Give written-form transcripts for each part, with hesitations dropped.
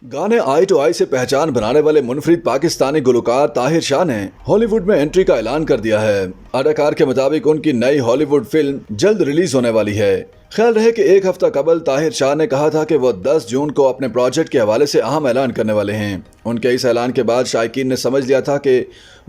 गाने आई टू आई से पहचान बनाने वाले मुनफरिद पाकिस्तानी गुलकार ताहिर शाह ने हॉलीवुड में एंट्री का ऐलान कर दिया है। अदाकार के मुताबिक उनकी नई हॉलीवुड फिल्म जल्द रिलीज होने वाली है। ख्याल रहे कि एक हफ्ता कबल ताहिर शाह ने कहा था कि वो 10 जून को अपने प्रोजेक्ट के हवाले से अहम ऐलान करने वाले हैं। उनके इस ऐलान के बाद शायकीन ने समझ लिया था कि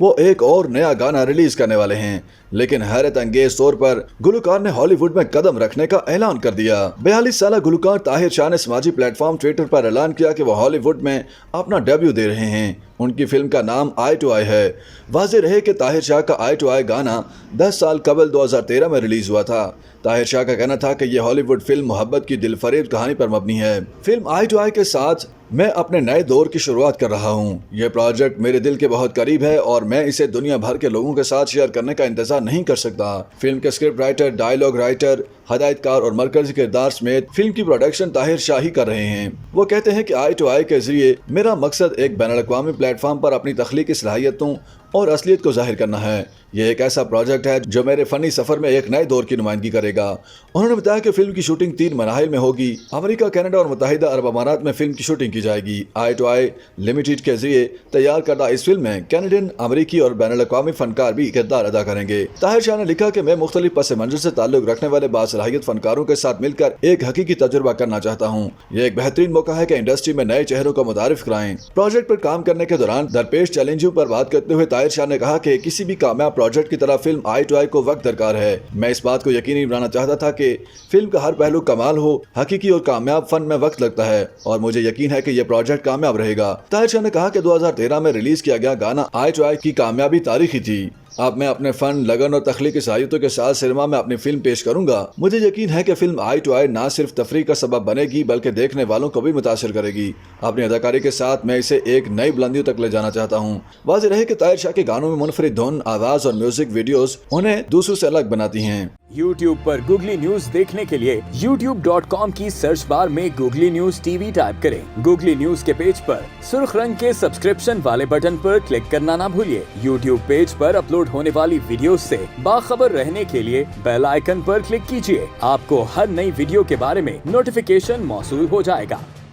वो एक और नया गाना रिलीज करने वाले हैं, लेकिन हैरत अंगेज तौर पर गुलकार ने हॉलीवुड में कदम रखने का ऐलान कर दिया। 42 साल गुलकार ताहिर शाह ने समाजी प्लेटफॉर्म ट्विटर पर ऐलान किया कि वो हॉलीवुड में अपना डेब्यू दे रहे हैं। उनकी फिल्म का नाम आई टू आई है। वाज़ेह रहे कि ताहिर शाह का आई टू आई गाना 10 साल कबल 2013 में रिलीज हुआ था। ताहिर शाह का कहना था कि यह हॉलीवुड फिल्म मोहब्बत की दिलफरेब कहानी पर मबनी है। फिल्म आई टू आई के साथ मैं अपने नए दौर की शुरुआत कर रहा हूँ। यह प्रोजेक्ट मेरे दिल के बहुत करीब है और मैं इसे दुनिया भर के लोगों के साथ शेयर करने का इंतजार नहीं कर सकता। फिल्म के स्क्रिप्ट राइटर, डायलॉग राइटर, हदायतकार और मरकजी किरदार समेत फिल्म की प्रोडक्शन ताहिर शाह ही कर रहे हैं। वो कहते हैं कि आई टू आई के जरिए मेरा मकसद एक बैनुल-अक़वामी प्लेटफॉर्म पर अपनी तख्लीकी सलाहियतों और असलियत को जाहिर करना है। यह एक ऐसा प्रोजेक्ट है जो मेरे फनी सफर में एक नए दौर की नुमाइंदगी करेगा। उन्होंने बताया कि फिल्म की शूटिंग 3 मराहिल में होगी। अमेरिका, कनाडा और मुत्तहिदा अरब अमारात में फिल्म की शूटिंग की जाएगी। आई टू आई लिमिटेड के जरिए तैयार करदा इस फिल्म में कैनेडियन, अमेरिकी और बैनुल-अक़वामी फनकार भी किरदार अदा करेंगे। ताहिर शाह ने लिखा कि मैं मुख्तलिफ पस मंजर से ताल्लुक रखने वाले बासलाहियत फनकारों के साथ मिलकर एक हकीकी तजुर्बा करना चाहता हूँ। यह एक बेहतरीन मौका है कि इंडस्ट्री में नए चेहरों को मुतारिफ कराएं। प्रोजेक्ट पर काम करने के दौरान दरपेश चैलेंजों पर बात करते हुए ताहिर शाह ने कहा कि किसी भी कामयाब प्रोजेक्ट की तरह फिल्म आई टू आई को वक्त दरकार है। मैं इस बात को यकीनी बनाना चाहता था कि फिल्म का हर पहलू कमाल हो। हकीकी और कामयाब फन में वक्त लगता है और मुझे यकीन है कि यह प्रोजेक्ट कामयाब रहेगा। ताहिर शाह ने कहा कि 2013 में रिलीज किया गया गाना आई टू आई की कामयाबी तारीखी थी। अब मैं अपने फन, लगन और तख्लीकी सलाहियतों के साथ सिनेमा में अपनी फिल्म पेश करूंगा। मुझे यकीन है कि फिल्म आई टू आई ना सिर्फ तफरीह का सबब बनेगी बल्कि देखने वालों को भी मुतासिर करेगी। अपनी अदाकारी के साथ मैं इसे एक नई बुलंदियों तक ले जाना चाहता हूँ। वाज़ेह रहे कि ताहिर शाह के गानों में मुनफरिद धुन, आवाज और म्यूजिक वीडियोस उन्हें दूसरों से अलग बनाती हैं। YouTube पर गूगली न्यूज देखने के लिए youtube.com की सर्च बार में गूगली न्यूज टीवी टाइप करें। गूगली न्यूज के पेज पर सुर्ख रंग के सब्सक्रिप्शन वाले बटन पर क्लिक करना ना भूलिए। YouTube पेज पर अपलोड होने वाली वीडियोस से बाखबर रहने के लिए बेल आइकन पर क्लिक कीजिए। आपको हर नई वीडियो के बारे में नोटिफिकेशन मौसूल हो जाएगा।